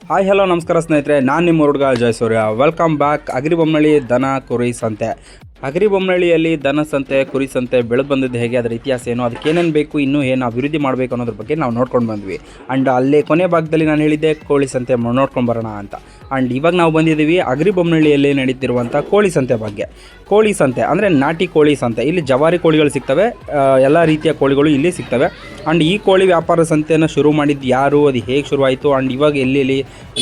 Hi hello ನಮಸ್ಕಾರ ಸ್ನೇಹಿತರೆ, ನಾನು ನಿಮ್ಮ ಹುಡುಗ ಜಯಸೂರ್ಯ. Welcome back. ಅಗ್ರಿಬೊಮ್ಮನಹಳ್ಳಿ ದನ ಕುರಿ ಸಂತೆ. ಅಗ್ರಿಬೊಮ್ಮನಹಳ್ಳಿಯಲ್ಲಿ ದನ ಸಂತೆ, ಕುರಿ ಸಂತೆ ಬೆಳೆದು ಬಂದಿದ್ದು ಹೇಗೆ, ಅದರ ಇತಿಹಾಸ ಏನು, ಅದಕ್ಕೆ ಏನೇನು ಬೇಕು, ಇನ್ನೂ ಏನು ಅಭಿವೃದ್ಧಿ ಮಾಡಬೇಕು ಅನ್ನೋದ್ರ ಬಗ್ಗೆ ನಾವು ನೋಡ್ಕೊಂಡು ಬಂದ್ವಿ. ಆ್ಯಂಡ್ ಅಲ್ಲಿ ಕೊನೆ ಭಾಗದಲ್ಲಿ ನಾನು ಹೇಳಿದ್ದೆ ಕೋಳಿ ಸಂತೆ ನೋಡ್ಕೊಂಡು ಬರೋಣ ಅಂತ. ಆ್ಯಂಡ್ ಇವಾಗ ನಾವು ಬಂದಿದ್ದೀವಿ ಅಗ್ರಿಬೊಮ್ಮನಹಳ್ಳಿಯಲ್ಲಿ ನಡೀತಿರುವಂಥ ಕೋಳಿ ಸಂತೆ ಬಗ್ಗೆ. ಕೋಳಿ ಸಂತೆ ಅಂದರೆ ನಾಟಿ ಕೋಳಿ ಸಂತೆ. ಇಲ್ಲಿ ಜವಾರಿ ಕೋಳಿಗಳು ಸಿಗ್ತವೆ, ಎಲ್ಲ ರೀತಿಯ ಕೋಳಿಗಳು ಇಲ್ಲಿ ಸಿಗ್ತವೆ. ಆ್ಯಂಡ್ ಈ ಕೋಳಿ ವ್ಯಾಪಾರ ಸಂತೆಯನ್ನು ಶುರು ಮಾಡಿದ್ದು ಯಾರು, ಅದು ಹೇಗೆ ಶುರುವಾಯಿತು, ಆ್ಯಂಡ್ ಇವಾಗ ಎಲ್ಲಿ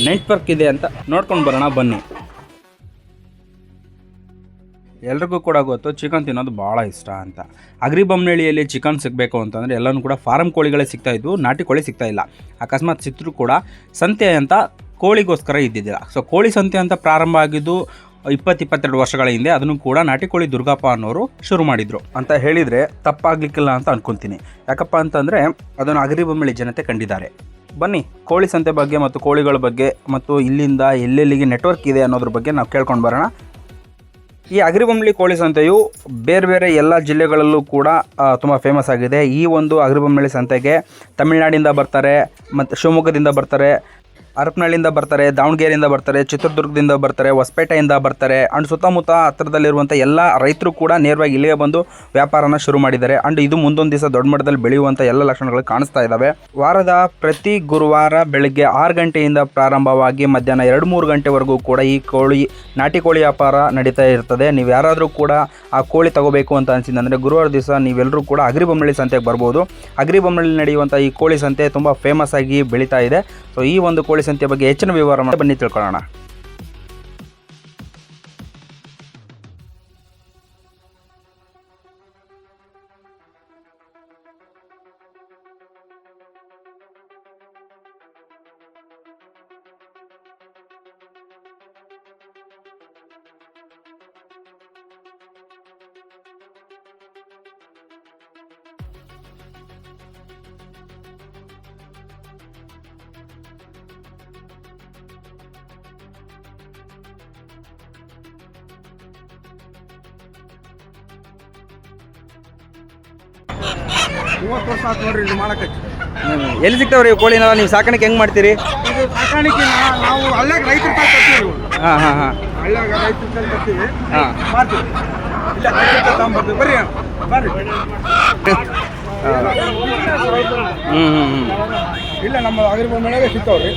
ನೆಟ್ವರ್ಕ್ ಇದೆ ಅಂತ ನೋಡ್ಕೊಂಡು ಬರೋಣ ಬನ್ನಿ. ಎಲ್ರಿಗೂ ಕೂಡ ಗೊತ್ತು ಚಿಕನ್ ತಿನ್ನೋದು ಭಾಳ ಇಷ್ಟ ಅಂತ. ಅಗ್ರಿಬೊಮ್ಮನಹಳ್ಳಿಯಲ್ಲಿ ಚಿಕನ್ ಸಿಗಬೇಕು ಅಂತಂದರೆ ಎಲ್ಲನೂ ಕೂಡ ಫಾರಮ್ ಕೋಳಿಗಳೇ ಸಿಗ್ತಾಯಿದ್ವು, ನಾಟಿ ಕೋಳಿ ಸಿಗ್ತಾಯಿಲ್ಲ. ಅಕಸ್ಮಾತ್ ಸಿಕ್ಕರೂ ಕೂಡ ಸಂತೆ ಅಂತ ಕೋಳಿಗೋಸ್ಕರ ಇದ್ದಿದ್ದಿಲ್ಲ. ಸೊ ಕೋಳಿ ಸಂತೆ ಅಂತ ಪ್ರಾರಂಭ ಆಗಿದ್ದು 22 ವರ್ಷಗಳ ಹಿಂದೆ. ಅದನ್ನು ಕೂಡ ನಾಟಿ ಕೋಳಿ ದುರ್ಗಪ್ಪ ಅನ್ನೋರು ಶುರು ಮಾಡಿದರು ಅಂತ ಹೇಳಿದರೆ ತಪ್ಪಾಗಲಿಕ್ಕಿಲ್ಲ ಅಂತ ಅಂದ್ಕೊತೀನಿ. ಯಾಕಪ್ಪ ಅಂತಂದರೆ ಅದನ್ನು ಅಗ್ರಿಬೊಮ್ಮನಹಳ್ಳಿ ಜನತೆ ಕಂಡಿದ್ದಾರೆ. ಬನ್ನಿ ಕೋಳಿ ಸಂತೆ ಬಗ್ಗೆ ಮತ್ತು ಕೋಳಿಗಳ ಬಗ್ಗೆ ಮತ್ತು ಇಲ್ಲಿಂದ ಎಲ್ಲೆಲ್ಲಿಗೆ ನೆಟ್ವರ್ಕ್ ಇದೆ ಅನ್ನೋದ್ರ ಬಗ್ಗೆ ನಾವು ಕೇಳ್ಕೊಂಡು ಬರೋಣ. ಈ ಅಗ್ರಿಬೊಮ್ಮನಹಳ್ಳಿ ಕೋಳಿ ಸಂತೆಯು ಬೇರೆ ಬೇರೆ ಎಲ್ಲ ಜಿಲ್ಲೆಗಳಲ್ಲೂ ಕೂಡ ತುಂಬ ಫೇಮಸ್ ಆಗಿದೆ. ಈ ಒಂದು ಅಗ್ರಿಬೊಮ್ಮನಹಳ್ಳಿ ಸಂತೆಗೆ ತಮಿಳುನಾಡಿಂದ ಬರ್ತಾರೆ, ಮತ್ತು ಶಿವಮೊಗ್ಗದಿಂದ ಬರ್ತಾರೆ, ಹರಪನಹಳ್ಳಿಯಿಂದ ಬರ್ತಾರೆ, ದಾವಣಗೆರೆಯಿಂದ ಬರ್ತಾರೆ, ಚಿತ್ರದುರ್ಗದಿಂದ ಬರ್ತಾರೆ, ಹೊಸಪೇಟೆಯಿಂದ ಬರ್ತಾರೆ. ಆ್ಯಂಡ್ ಸುತ್ತಮುತ್ತ ಹತ್ತಿರದಲ್ಲಿರುವಂಥ ಎಲ್ಲ ರೈತರು ಕೂಡ ನೇರವಾಗಿ ಇಲ್ಲಿಗೆ ಬಂದು ವ್ಯಾಪಾರನ ಶುರು ಮಾಡಿದ್ದಾರೆ. ಆ್ಯಂಡ್ ಇದು ಮುಂದೊಂದು ದಿವಸ ದೊಡ್ಡ ಮಟ್ಟದಲ್ಲಿ ಬೆಳೆಯುವಂಥ ಎಲ್ಲ ಲಕ್ಷಣಗಳು ಕಾಣಿಸ್ತಾ ಇದ್ದಾವೆ. ವಾರದ ಪ್ರತಿ ಗುರುವಾರ ಬೆಳಗ್ಗೆ 6 ಗಂಟೆಯಿಂದ ಪ್ರಾರಂಭವಾಗಿ ಮಧ್ಯಾಹ್ನ 2-3 ಗಂಟೆವರೆಗೂ ಕೂಡ ಈ ನಾಟಿ ಕೋಳಿ ವ್ಯಾಪಾರ ನಡೀತಾ ಇರ್ತದೆ. ನೀವು ಯಾರಾದರೂ ಕೂಡ ಆ ಕೋಳಿ ತಗೋಬೇಕು ಅಂತ ಅನಿಸಿದ್ರೆ ಗುರುವಾರ ದಿವಸ ನೀವೆಲ್ಲರೂ ಕೂಡ ಅಗ್ರಿಬೊಮ್ಮನಹಳ್ಳಿ ಸಂತೆಗೆ ಬರ್ಬೋದು. ಅಗ್ರಿಬೊಮ್ಮನಹಳ್ಳಿ ನಡೆಯುವಂಥ ಈ ಕೋಳಿ ಸಂತೆ ತುಂಬ ಫೇಮಸ್ ಆಗಿ ಬೆಳೀತಾ ಇದೆ. ಸೊ ಈ ಒಂದು ಕೋಳಿ ಸಂತೆ ಬಗ್ಗೆ ಹೆಚ್ಚಿನ ವಿವರ ಬನ್ನಿ ತಿಳ್ಕೊಳ್ಳೋಣ. ನೋಡ್ರಿ ಇದು ಮಾಡಕ್ಕೆ ಎಲ್ಲಿ ಸಿಗ್ತಾವ್ರಿ ಕೋಳಿನ? ನೀವು ಸಾಕಾಣಿಕೆ ಹೆಂಗೆ ಮಾಡ್ತೀರಿ? ಇದು ಸಾಕಾಣಿಕೆ ನಾವು ಹಳ್ಳ್ಯಾಗ ರೈತರ ತಾಯಿ ತರ್ತೀವಿ. ಹಾಂ ಹಾಂ ಹಾಂ ಹಳ್ಳ್ಯಾಗ ರೈತರ ತಾಯಿ ತರ್ತೀವಿ, ಹಾಂ ಮಾಡ್ತೀವಿ. ಇಲ್ಲ ರೈತರ ತಗೊಂಬರ್ತೀವಿ. ಬರ್ರಿ ಇಲ್ಲ ನಮ್ಮ ಅಗ್ರಿಬೊಮ್ಮನಹಳ್ಳಿಗೆ ಸಿಗ್ತಾವ್ರಿ.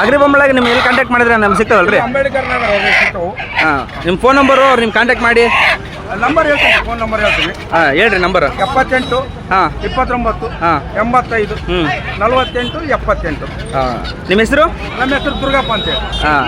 ಅಗ್ರಿಬೊಮ್ಮನಹಳ್ಳಿಗೆ ನಿಮ್ಮ ಎಲ್ಲಿ ಕಾಂಟ್ಯಾಕ್ಟ್ ಮಾಡಿದ್ರೆ ನಮ್ಗೆ ಸಿಗ್ತಾವಲ್ರಿ? ಅಂಬೇಡ್ಕರ್ ನಗರ ಸಿಗ್ತಾವು. ಹಾಂ, ನಿಮ್ಮ ಫೋನ್ ನಂಬರು ಅವ್ರು ನಿಮ್ಮ ಕಾಂಟ್ಯಾಕ್ಟ್ ಮಾಡಿ. ನಂಬರ್ ಹೇಳ್ತೀನಿ, ಫೋನ್ ನಂಬರ್ ಹೇಳ್ತೀನಿ. ಹಾಂ ಹೇಳ್ರಿ ನಂಬರ್. 78 ಹಾಂ 29 ಹಾಂ 85 48 78. ಹಾಂ, ನಿಮ್ಮ ಹೆಸರು? ನಮ್ಮ ಹೆಸರು ದುರ್ಗಪ್ಪ ಅಂತೇಳಿ. ಹಾಂ,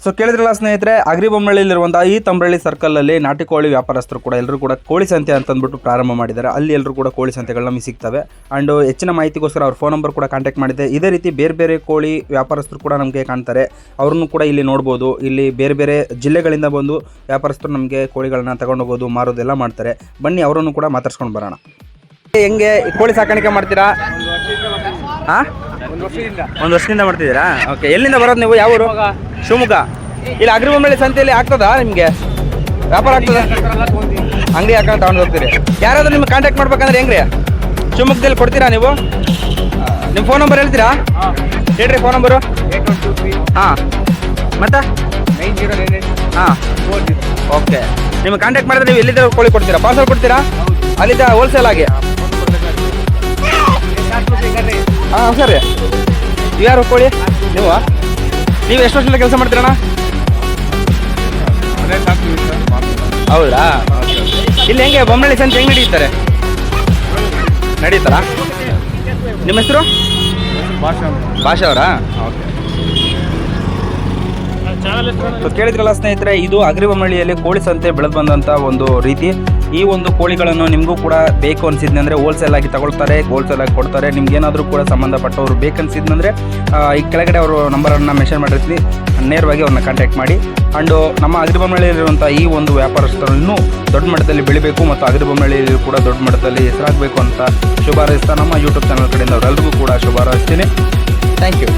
ಸೊ ಕೇಳಿದ್ರಲ್ಲ ಸ್ನೇಹಿತರೆ, ಅಗ್ರಿಬೊಮ್ಮನಹಳ್ಳಿಲಿರುವಂಥ ಈ ತಂಬ್ರಳ್ಳಿ ಸರ್ಕಲಲ್ಲಿ ನಾಟಿ ಕೋಳಿ ವ್ಯಾಪಾರಸ್ಥರು ಕೂಡ ಎಲ್ಲರೂ ಕೂಡ ಕೋಳಿ ಸಂತೆ ಅಂತಂದ್ಬಿಟ್ಟು ಪ್ರಾರಂಭ ಮಾಡಿದ್ದಾರೆ. ಅಲ್ಲಿ ಎಲ್ಲರೂ ಕೂಡ ಕೋಳಿ ಸಂತೆಗಳು ನಮಗೆ ಸಿಗ್ತವೆ. ಆ್ಯಂಡ್ ಹೆಚ್ಚಿನ ಮಾಹಿತಿಗೋಸ್ಕರ ಅವ್ರ ಫೋನ್ ನಂಬರ್ ಕೂಡ ಕಾಂಟ್ಯಾಕ್ಟ್ ಮಾಡಿದ್ದೆ. ಇದೇ ರೀತಿ ಬೇರೆ ಬೇರೆ ಕೋಳಿ ವ್ಯಾಪಾರಸ್ಥರು ಕೂಡ ನಮಗೆ ಕಾಣ್ತಾರೆ. ಅವ್ರನ್ನೂ ಕೂಡ ಇಲ್ಲಿ ನೋಡ್ಬೋದು. ಇಲ್ಲಿ ಬೇರೆ ಬೇರೆ ಜಿಲ್ಲೆಗಳಿಂದ ಬಂದು ವ್ಯಾಪಾರಸ್ಥರು ನಮಗೆ ಕೋಳಿಗಳನ್ನ ತಗೊಂಡೋಗೋದು, ಮಾರೋದೆಲ್ಲ ಮಾಡ್ತಾರೆ. ಬನ್ನಿ ಅವರನ್ನು ಕೂಡ ಮಾತಾಡ್ಸ್ಕೊಂಡು ಬರೋಣ. ಹೆಂಗೆ ಕೋಳಿ ಸಾಕಾಣಿಕೆ ಮಾಡ್ತೀರಾ? ಹಾಂ, ಒಂದು ವರ್ಷದಿಂದ ಮಾಡ್ತಿದ್ದೀರಾ? ಓಕೆ, ಎಲ್ಲಿಂದ ಬರೋದು ನೀವು? ಯಾವ ಊರು? ಶಿವಮೊಗ್ಗ. ಇಲ್ಲಿ ಅಗ್ರಿಬೊಮ್ಮನಹಳ್ಳಿ ಸಂತೆಯಲ್ಲಿ ಆಗ್ತದಾ ನಿಮಗೆ ವ್ಯಾಪಾರ? ಆಗ್ತದ? ಅಂಗಡಿ ಹಾಕೊಂಡು ತಗೊಂಡು ಹೋಗ್ತೀರಿ. ಯಾರಾದರೂ ನಿಮ್ಗೆ ಕಾಂಟ್ಯಾಕ್ಟ್ ಮಾಡ್ಬೇಕಂದ್ರೆ ಹೆಂಗ್ರಿ? ಶಿವಮೊಗ್ಗದಲ್ಲಿ ಕೊಡ್ತೀರಾ ನೀವು? ನಿಮ್ಮ ಫೋನ್ ನಂಬರ್ ಹೇಳ್ತೀರಾ? ಹೇಳ್ರಿ ಫೋನ್ ನಂಬರು. ಹಾಂ, ಮತ್ತೆ ಹಾಂ, ಓಕೆ. ನಿಮ್ಗೆ ಕಾಂಟ್ಯಾಕ್ಟ್ ಮಾಡಿದ್ರೆ ನೀವು ಎಲ್ಲಿದ್ದ ಕೋಳಿ ಕೊಡ್ತೀರಾ? ಪಾರ್ಸಲ್ ಕೊಡ್ತೀರಾ? ಅಲ್ಲಿದ್ದ ಹೋಲ್ಸೇಲ್ ಆಗಿ? ಹಾಂ ಸರಿ. ಯಾರು ಕೋಳಿ? ನೀವು ಎಷ್ಟು ವರ್ಷದಿಂದ ಕೆಲಸ ಮಾಡ್ತೀರಣ್ಣ? ಹೌದಾ? ಇಲ್ಲಿ ಹೆಂಗೆ ಬೊಮ್ಮನಹಳ್ಳಿ ಸಂತೆ ಹೆಂಗೆ ನಡೀತಾರಾ? ನಿಮ್ಮ ಹೆಸರು? ಭಾಷಾ ಅವರಾ? ಓಕೆ. ಕೇಳಿದ್ರಲ್ಲ ಸ್ನೇಹಿತರೆ, ಇದು ಅಗ್ರಿಬೊಮ್ಮನಹಳ್ಳಿಯಲ್ಲಿ ಕೋಳಿ ಸಂತೆ ಬೆಳೆದು ಬಂದಂಥ ಒಂದು ರೀತಿ. ಈ ಒಂದು ಕೋಳಿಗಳನ್ನು ನಿಮಗೂ ಕೂಡ ಬೇಕು ಅನಿಸಿದ್ನಂದರೆ ಹೋಲ್ಸೇಲ್ ಆಗಿ ತಗೊಳ್ತಾರೆ, ಹೋಲ್ಸೇಲ್ ಆಗಿ ಕೊಡ್ತಾರೆ. ನಿಮ್ಗೇನಾದರೂ ಕೂಡ ಸಂಬಂಧಪಟ್ಟವರು ಬೇಕನ್ಸಿದ್ನಂದರೆ ಈ ಕೆಳಗಡೆ ಅವರು ನಂಬರನ್ನು ಮೆನ್ಷನ್ ಮಾಡಿರ್ತೀನಿ, ನೇರವಾಗಿ ಅವ್ರನ್ನ ಕಾಂಟ್ಯಾಕ್ಟ್ ಮಾಡಿ. ಆ್ಯಂಡು ನಮ್ಮ ಅಗ್ರಿಬೊಮ್ಮನಹಳ್ಳಿಯಲ್ಲಿರುವಂಥ ಈ ಒಂದು ವ್ಯಾಪಾರಸ್ಥರನ್ನು ದೊಡ್ಡ ಮಟ್ಟದಲ್ಲಿ ಬೆಳಿಬೇಕು ಮತ್ತು ಅಗ್ರಿಬೊಮ್ಮನಹಳ್ಳಿಯಲ್ಲಿ ಕೂಡ ದೊಡ್ಡ ಮಟ್ಟದಲ್ಲಿ ಹೆಸರಾಗಬೇಕು ಅಂತ ಶುಭಾರೈಸ್ತಾ ನಮ್ಮ ಯೂಟ್ಯೂಬ್ ಚಾನಲ್ ಕಡೆಯಿಂದ ಅವರೆಲ್ಲರಿಗೂ ಕೂಡ ಶುಭಾರೈಸ್ತೀನಿ. Thank you.